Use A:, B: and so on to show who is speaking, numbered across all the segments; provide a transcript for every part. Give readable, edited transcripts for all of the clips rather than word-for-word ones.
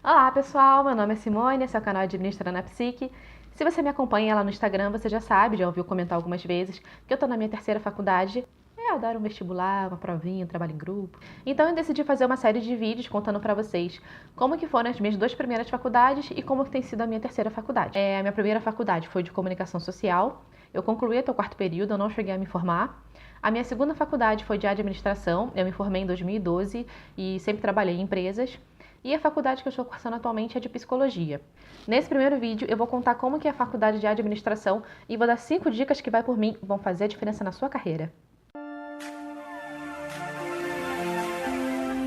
A: Olá pessoal, meu nome é Simone, esse é o canal Administrando a Psique. Se você me acompanha lá no Instagram, você já sabe, já ouviu comentar algumas vezes, que eu tô na minha terceira faculdade. Eu adoro um vestibular, uma provinha, um trabalho em grupo. Então eu decidi fazer uma série de vídeos contando pra vocês como que foram as minhas duas primeiras faculdades e como que tem sido a minha terceira faculdade. A minha primeira faculdade foi de comunicação social. Eu concluí até o quarto período, eu não cheguei a me formar. A minha segunda faculdade foi de administração, eu me formei em 2012 e sempre trabalhei em empresas. E a faculdade que eu estou cursando atualmente é de psicologia. Nesse primeiro vídeo eu vou contar como que é a faculdade de administração e vou dar 5 dicas que, por mim, vão fazer a diferença na sua carreira.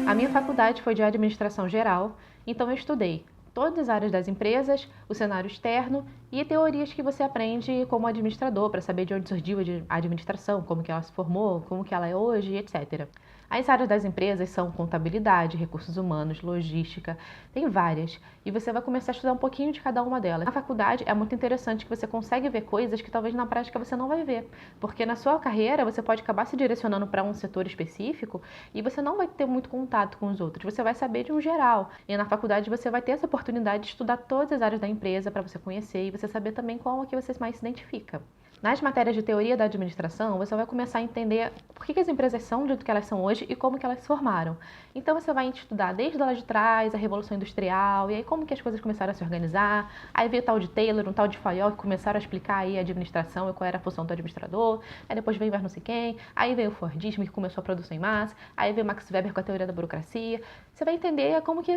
A: A minha faculdade foi de administração geral, então eu estudei todas as áreas das empresas, o cenário externo e teorias que você aprende como administrador para saber de onde surgiu a administração, como que ela se formou, como que ela é hoje, etc. As áreas das empresas são contabilidade, recursos humanos, logística, tem várias. E você vai começar a estudar um pouquinho de cada uma delas. Na faculdade é muito interessante que você consegue ver coisas que talvez na prática você não vai ver. Porque na sua carreira você pode acabar se direcionando para um setor específico e você não vai ter muito contato com os outros. Você vai saber de um geral. E na faculdade você vai ter essa oportunidade de estudar todas as áreas da empresa para você conhecer e você saber também qual é que você mais se identifica. Nas matérias de teoria da administração, você vai começar a entender por que as empresas são do jeito que elas são hoje e como que elas se formaram. Então você vai estudar desde lá de trás, a Revolução Industrial, e aí como que as coisas começaram a se organizar. Aí veio o tal de Taylor, um tal de Fayol, que começaram a explicar aí a administração e qual era a função do administrador. Aí depois veio mais não sei quem, aí veio o Fordismo, que começou a produção em massa, aí veio Max Weber com a teoria da burocracia. Você vai entender como que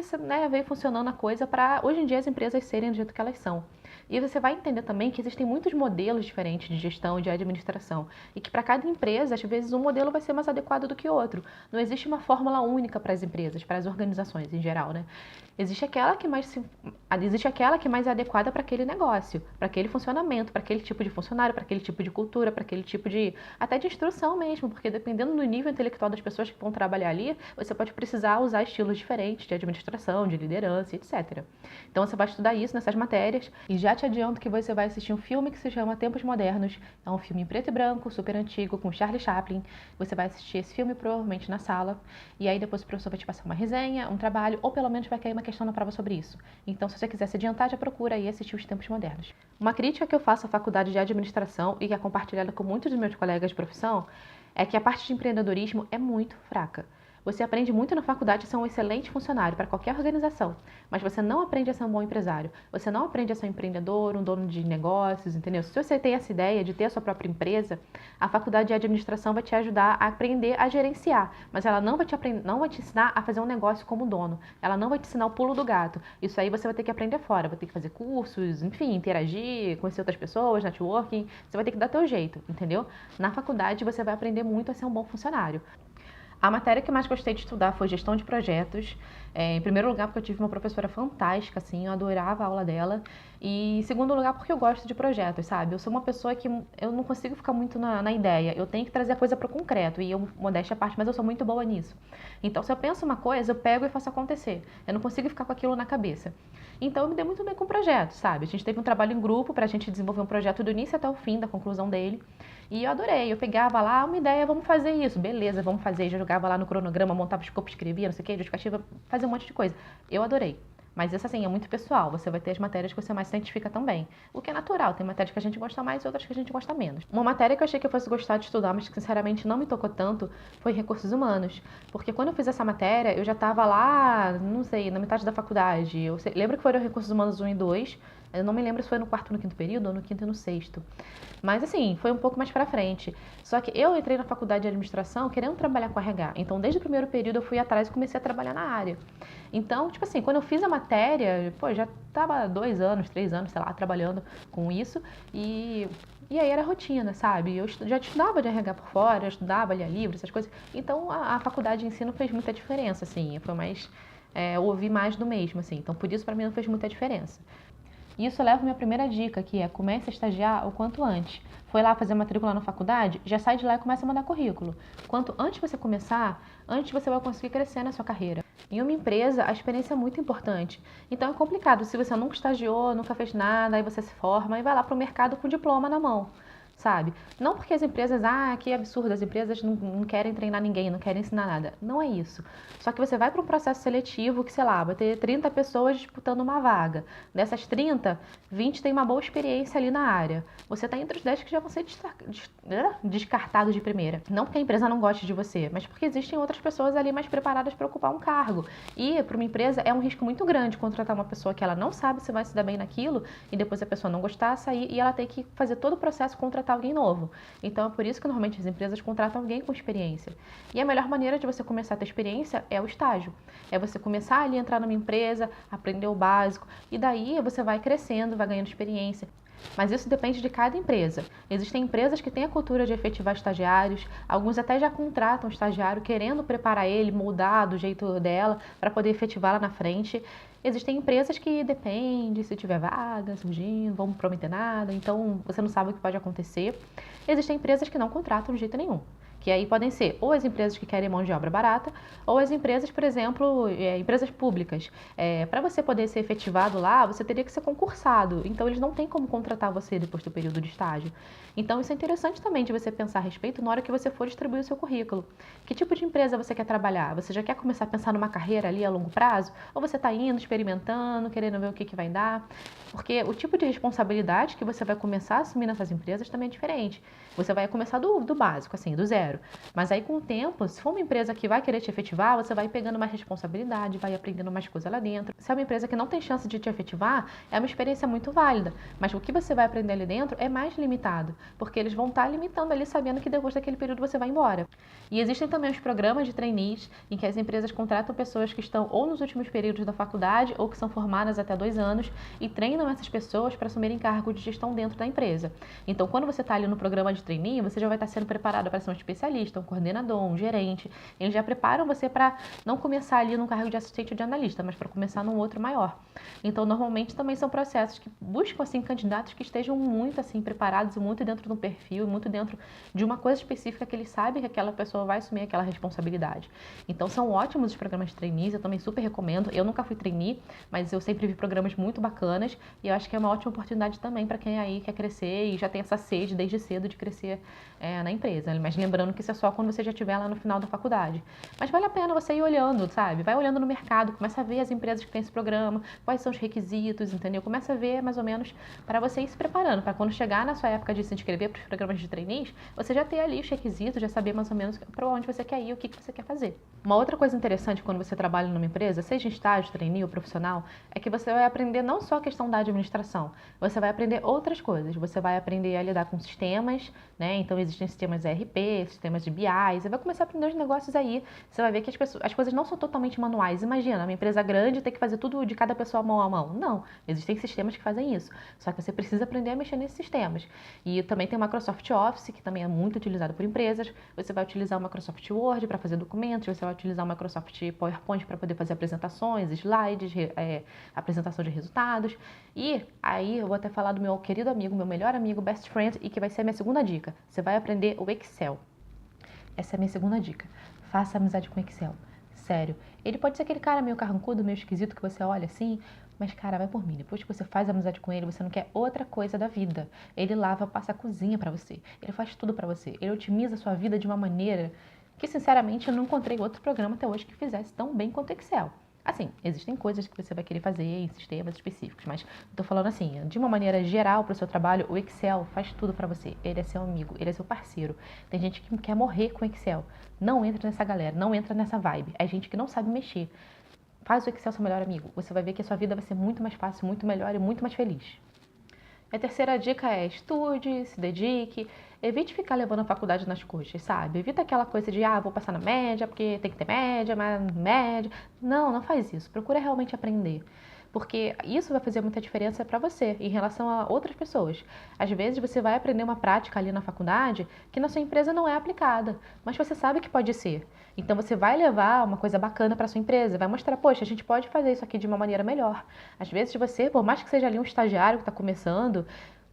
A: veio funcionando a coisa para hoje em dia as empresas serem do jeito que elas são. E você vai entender também que existem muitos modelos diferentes de gestão e de administração e que para cada empresa, às vezes, um modelo vai ser mais adequado do que outro. Não existe uma fórmula única para as empresas, para as organizações em geral, né? Existe aquela que mais é adequada para aquele negócio, para aquele funcionamento, para aquele tipo de funcionário, para aquele tipo de cultura, para aquele tipo de até de instrução mesmo, porque dependendo do nível intelectual das pessoas que vão trabalhar ali, você pode precisar usar estilos diferentes de administração, de liderança, etc. Então você vai estudar isso nessas matérias e já te adianto que você vai assistir um filme que se chama Tempos Modernos. É um filme em preto e branco, super antigo, com Charlie Chaplin. Você vai assistir esse filme provavelmente na sala e aí depois o professor vai te passar uma resenha, um trabalho ou pelo menos vai cair uma questão na prova sobre isso. Então, se você quiser se adiantar, já procura aí assistir Os Tempos Modernos. Uma crítica que eu faço à faculdade de administração e que é compartilhada com muitos dos meus colegas de profissão é que a parte de empreendedorismo é muito fraca. Você aprende muito na faculdade a ser um excelente funcionário para qualquer organização, mas você não aprende a ser um bom empresário. Você não aprende a ser um empreendedor, um dono de negócios, entendeu? Se você tem essa ideia de ter a sua própria empresa, a faculdade de administração vai te ajudar a aprender a gerenciar, mas ela não vai te ensinar a fazer um negócio como dono. Ela não vai te ensinar o pulo do gato. Isso aí você vai ter que aprender fora, vai ter que fazer cursos, enfim, interagir, conhecer outras pessoas, networking. Você vai ter que dar teu jeito, entendeu? Na faculdade você vai aprender muito a ser um bom funcionário. A matéria que eu mais gostei de estudar foi gestão de projetos. Em primeiro lugar, porque eu tive uma professora fantástica, assim, eu adorava a aula dela. E em segundo lugar, porque eu gosto de projetos, sabe? Eu sou uma pessoa que eu não consigo ficar muito na ideia. Eu tenho que trazer a coisa para o concreto. E eu, modéstia à parte, mas eu sou muito boa nisso. Então, se eu penso uma coisa, eu pego e faço acontecer. Eu não consigo ficar com aquilo na cabeça. Então, eu me dei muito bem com projetos, sabe? A gente teve um trabalho em grupo para a gente desenvolver um projeto do início até o fim, da conclusão dele. E eu adorei. Eu pegava lá uma ideia, vamos fazer isso. Beleza, vamos fazer. Já jogava lá no cronograma, montava escopo, escrevia, não sei o que, justificativa, fazia um monte de coisa. Eu adorei. Mas isso, assim, é muito pessoal. Você vai ter as matérias que você mais se identifica também. O que é natural. Tem matérias que a gente gosta mais e outras que a gente gosta menos. Uma matéria que eu achei que eu fosse gostar de estudar, mas que sinceramente não me tocou tanto, foi recursos humanos. Porque quando eu fiz essa matéria, eu já estava lá, não sei, na metade da faculdade. Lembro que foram recursos humanos 1 e 2. Eu não me lembro se foi no quarto ou no quinto período ou no quinto e no sexto. Mas assim, foi um pouco mais pra frente. Só que eu entrei na faculdade de administração querendo trabalhar com RH. Então, desde o primeiro período eu fui atrás e comecei a trabalhar na área. Então, tipo assim, quando eu fiz a matéria, pô, já tava 2 anos, 3 anos, sei lá, trabalhando com isso. E aí era rotina, sabe? Eu já estudava de RH por fora, eu estudava, lia livros, essas coisas. Então, a faculdade de ensino fez muita diferença, assim. Foi mais... eu ouvi mais do mesmo, assim. Então, por isso, pra mim, não fez muita diferença. Isso leva à minha primeira dica, que é comece a estagiar o quanto antes. Foi lá fazer matrícula na faculdade? Já sai de lá e começa a mandar currículo. Quanto antes você começar, antes você vai conseguir crescer na sua carreira. Em uma empresa, a experiência é muito importante. Então é complicado, se você nunca estagiou, nunca fez nada, aí você se forma e vai lá para o mercado com diploma na mão. sabe? Não porque as empresas, que absurdo, as empresas não querem treinar ninguém, não querem ensinar nada. Não é isso. Só que você vai para um processo seletivo que, sei lá, vai ter 30 pessoas disputando uma vaga. Dessas 30, 20 têm uma boa experiência ali na área. Você está entre os 10 que já vão ser descartados de primeira. Não porque a empresa não goste de você, mas porque existem outras pessoas ali mais preparadas para ocupar um cargo. E para uma empresa é um risco muito grande contratar uma pessoa que ela não sabe se vai se dar bem naquilo e depois a pessoa não gostar, sair e ela tem que fazer todo o processo contratar alguém novo. Então é por isso que normalmente as empresas contratam alguém com experiência. E a melhor maneira de você começar a ter experiência é o estágio. É você começar ali a entrar numa empresa, aprender o básico e daí você vai crescendo, vai ganhando experiência. Mas isso depende de cada empresa. Existem empresas que têm a cultura de efetivar estagiários, alguns até já contratam o estagiário querendo preparar ele, moldar do jeito dela para poder efetivar lá na frente. Existem empresas que depende se tiver vaga surgindo, não vão prometer nada, então você não sabe o que pode acontecer. Existem empresas que não contratam de jeito nenhum. Que aí podem ser ou as empresas que querem mão de obra barata, ou as empresas, por exemplo, empresas públicas. Para você poder ser efetivado lá, você teria que ser concursado. Então, eles não têm como contratar você depois do período de estágio. Então, isso é interessante também de você pensar a respeito na hora que você for distribuir o seu currículo. Que tipo de empresa você quer trabalhar? Você já quer começar a pensar numa carreira ali a longo prazo? Ou você está indo, experimentando, querendo ver o que vai dar? Porque o tipo de responsabilidade que você vai começar a assumir nessas empresas também é diferente. Você vai começar do básico, assim, do zero. Mas aí, com o tempo, se for uma empresa que vai querer te efetivar, você vai pegando mais responsabilidade, vai aprendendo mais coisa lá dentro. Se é uma empresa que não tem chance de te efetivar, é uma experiência muito válida. Mas o que você vai aprender ali dentro é mais limitado, porque eles vão estar limitando ali, sabendo que depois daquele período você vai embora. E existem também os programas de trainees, em que as empresas contratam pessoas que estão ou nos últimos períodos da faculdade, ou que são formadas até 2 anos, e treinam essas pessoas para assumirem cargos de gestão dentro da empresa. Então, quando você está ali no programa de trainee, você já vai estar sendo preparado para ser um especialista, um coordenador, um gerente. Eles já preparam você para não começar ali no cargo de assistente ou de analista, mas para começar num outro maior. Então, normalmente também são processos que buscam assim candidatos que estejam muito assim preparados e muito dentro de um perfil, muito dentro de uma coisa específica que eles sabem que aquela pessoa vai assumir aquela responsabilidade. Então, são ótimos os programas de trainees, eu também super recomendo. Eu nunca fui trainee, mas eu sempre vi programas muito bacanas e eu acho que é uma ótima oportunidade também para quem aí quer crescer e já tem essa sede desde cedo de crescer na empresa. Mas lembrando que isso é só quando você já estiver lá no final da faculdade. Mas vale a pena você ir olhando, sabe? Vai olhando no mercado, começa a ver as empresas que têm esse programa, quais são os requisitos, entendeu? Começa a ver mais ou menos para você ir se preparando, para quando chegar na sua época de se inscrever para os programas de trainees, você já ter ali os requisitos, já saber mais ou menos para onde você quer ir, o que você quer fazer. Uma outra coisa interessante quando você trabalha numa empresa, seja em estágio, trainee ou profissional, é que você vai aprender não só a questão da administração, você vai aprender outras coisas. Você vai aprender a lidar com sistemas, né? Então existem sistemas ERP, sistemas de BI, você vai começar a aprender os negócios aí. Você vai ver que as coisas não são totalmente manuais. Imagina, uma empresa grande ter que fazer tudo de cada pessoa mão a mão. Não, existem sistemas que fazem isso. Só que você precisa aprender a mexer nesses sistemas. E também tem o Microsoft Office, que também é muito utilizado por empresas. Você vai utilizar o Microsoft Word para fazer documentos, você vai utilizar o Microsoft PowerPoint para poder fazer apresentações, slides, apresentação de resultados. E aí eu vou até falar do meu querido amigo, meu melhor amigo, best friend, e que vai ser a minha segunda dica. Você vai aprender o Excel. Essa é a minha segunda dica. Faça amizade com o Excel. Sério. Ele pode ser aquele cara meio carrancudo, meio esquisito que você olha assim, mas, cara, vai por mim. Depois que você faz amizade com ele, você não quer outra coisa da vida. Ele lava, passa a cozinha pra você. Ele faz tudo pra você. Ele otimiza a sua vida de uma maneira que, sinceramente, eu não encontrei outro programa até hoje que fizesse tão bem quanto o Excel. Assim, existem coisas que você vai querer fazer em sistemas específicos, mas eu tô falando assim, de uma maneira geral para o seu trabalho, o Excel faz tudo para você. Ele é seu amigo, ele é seu parceiro. Tem gente que quer morrer com o Excel. Não entra nessa galera, não entra nessa vibe. É gente que não sabe mexer. Faz o Excel seu melhor amigo. Você vai ver que a sua vida vai ser muito mais fácil, muito melhor e muito mais feliz. A terceira dica é estude, se dedique, evite ficar levando a faculdade nas coxas, sabe? Evita aquela coisa de, vou passar na média, porque tem que ter média, mas média. Não, não faz isso. Procura realmente aprender. Porque isso vai fazer muita diferença para você em relação a outras pessoas. Às vezes você vai aprender uma prática ali na faculdade que na sua empresa não é aplicada, mas você sabe que pode ser. Então você vai levar uma coisa bacana para sua empresa, vai mostrar, poxa, a gente pode fazer isso aqui de uma maneira melhor. Às vezes você, por mais que seja ali um estagiário que está começando,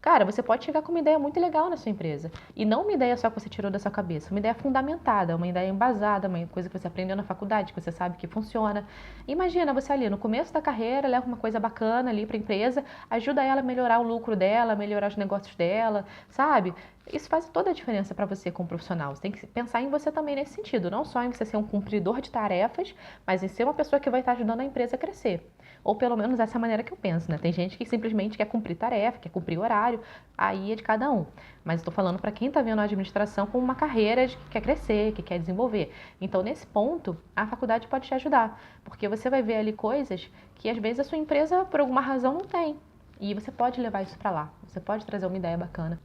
A: Cara, você pode chegar com uma ideia muito legal na sua empresa. E não uma ideia só que você tirou da sua cabeça, uma ideia fundamentada, uma ideia embasada, uma coisa que você aprendeu na faculdade, que você sabe que funciona. Imagina você ali no começo da carreira, leva uma coisa bacana ali para a empresa, ajuda ela a melhorar o lucro dela, melhorar os negócios dela, sabe? Isso faz toda a diferença para você como profissional. Você tem que pensar em você também nesse sentido, não só em você ser um cumpridor de tarefas, mas em ser uma pessoa que vai estar ajudando a empresa a crescer. Ou pelo menos essa é a maneira que eu penso, né? Tem gente que simplesmente quer cumprir tarefa, quer cumprir horário, aí é de cada um. Mas estou falando para quem está vendo a administração como uma carreira que quer crescer, que quer desenvolver. Então, nesse ponto, a faculdade pode te ajudar, porque você vai ver ali coisas que às vezes a sua empresa, por alguma razão, não tem. E você pode levar isso para lá, você pode trazer uma ideia bacana.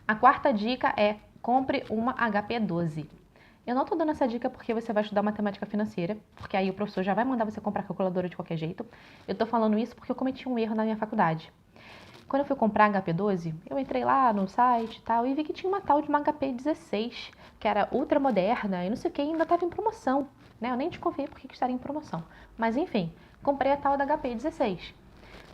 A: A quarta dica é compre uma HP12. Eu não estou dando essa dica porque você vai estudar matemática financeira, porque aí o professor já vai mandar você comprar calculadora de qualquer jeito. Eu estou falando isso porque eu cometi um erro na minha faculdade. Quando eu fui comprar a HP12, eu entrei lá no site e tal e vi que tinha uma tal de uma HP16, que era ultra moderna e não sei o que, ainda estava em promoção. Né? Eu nem desconfiei porque que estaria em promoção. Mas enfim, comprei a tal da HP16.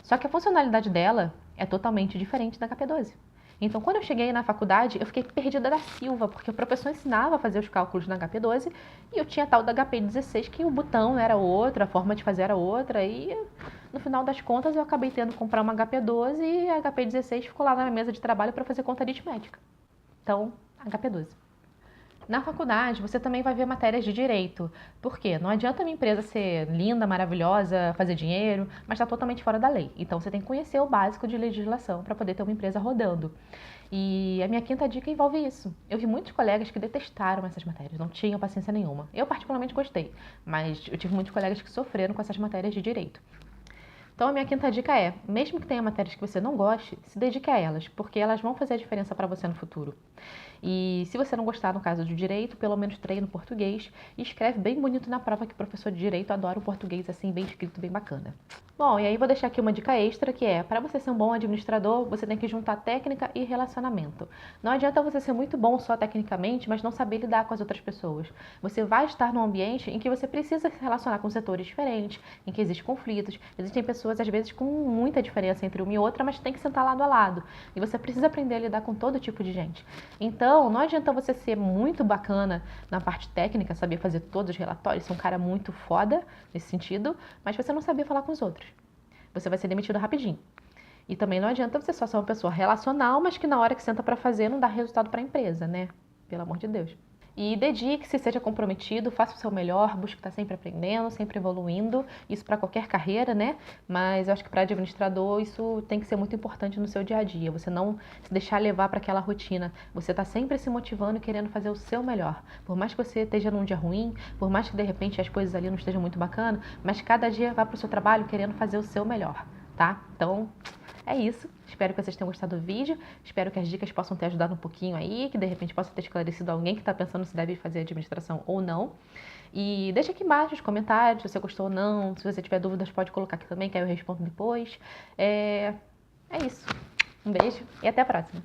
A: Só que a funcionalidade dela é totalmente diferente da HP12. Então, quando eu cheguei na faculdade, eu fiquei perdida da Silva, porque o professor ensinava a fazer os cálculos na HP12 e eu tinha a tal da HP16 que o botão era outro, a forma de fazer era outra e no final das contas eu acabei tendo que comprar uma HP12 e a HP16 ficou lá na minha mesa de trabalho para fazer conta aritmética. Então, HP12. Na faculdade, você também vai ver matérias de direito. Por quê? Não adianta uma empresa ser linda, maravilhosa, fazer dinheiro, mas está totalmente fora da lei. Então, você tem que conhecer o básico de legislação para poder ter uma empresa rodando. E a minha quinta dica envolve isso. Eu vi muitos colegas que detestaram essas matérias, não tinham paciência nenhuma. Eu particularmente gostei, mas eu tive muitos colegas que sofreram com essas matérias de direito. Então, a minha quinta dica é, mesmo que tenha matérias que você não goste, se dedique a elas, porque elas vão fazer a diferença para você no futuro. E se você não gostar, no caso de direito, pelo menos treine português e escreve bem bonito na prova, que o professor de direito adora um português assim, bem escrito, bem bacana. Bom, e aí vou deixar aqui uma dica extra, que é, para você ser um bom administrador, você tem que juntar técnica e relacionamento. Não adianta você ser muito bom só tecnicamente, mas não saber lidar com as outras pessoas. Você vai estar num ambiente em que você precisa se relacionar com setores diferentes, em que existem conflitos, existem pessoas, às vezes, com muita diferença entre uma e outra, mas tem que sentar lado a lado. E você precisa aprender a lidar com todo tipo de gente. Então, não adianta você ser muito bacana na parte técnica, saber fazer todos os relatórios, ser um cara muito foda nesse sentido, mas você não saber falar com os outros. Você vai ser demitido rapidinho. E também não adianta você só ser uma pessoa relacional, mas que na hora que senta para fazer não dá resultado para a empresa, né? Pelo amor de Deus. E dedique-se, seja comprometido, faça o seu melhor, busque estar sempre aprendendo, sempre evoluindo. Isso para qualquer carreira, né? Mas eu acho que para administrador isso tem que ser muito importante no seu dia a dia. Você não se deixar levar para aquela rotina. Você está sempre se motivando e querendo fazer o seu melhor. Por mais que você esteja num dia ruim, por mais que de repente as coisas ali não estejam muito bacanas, mas cada dia vá para o seu trabalho querendo fazer o seu melhor, tá? Então, é isso. Espero que vocês tenham gostado do vídeo. Espero que as dicas possam ter ajudado um pouquinho aí, que de repente possa ter esclarecido alguém que está pensando se deve fazer administração ou não. E deixa aqui embaixo os comentários se você gostou ou não. Se você tiver dúvidas, pode colocar aqui também, que aí eu respondo depois. É isso. Um beijo e até a próxima.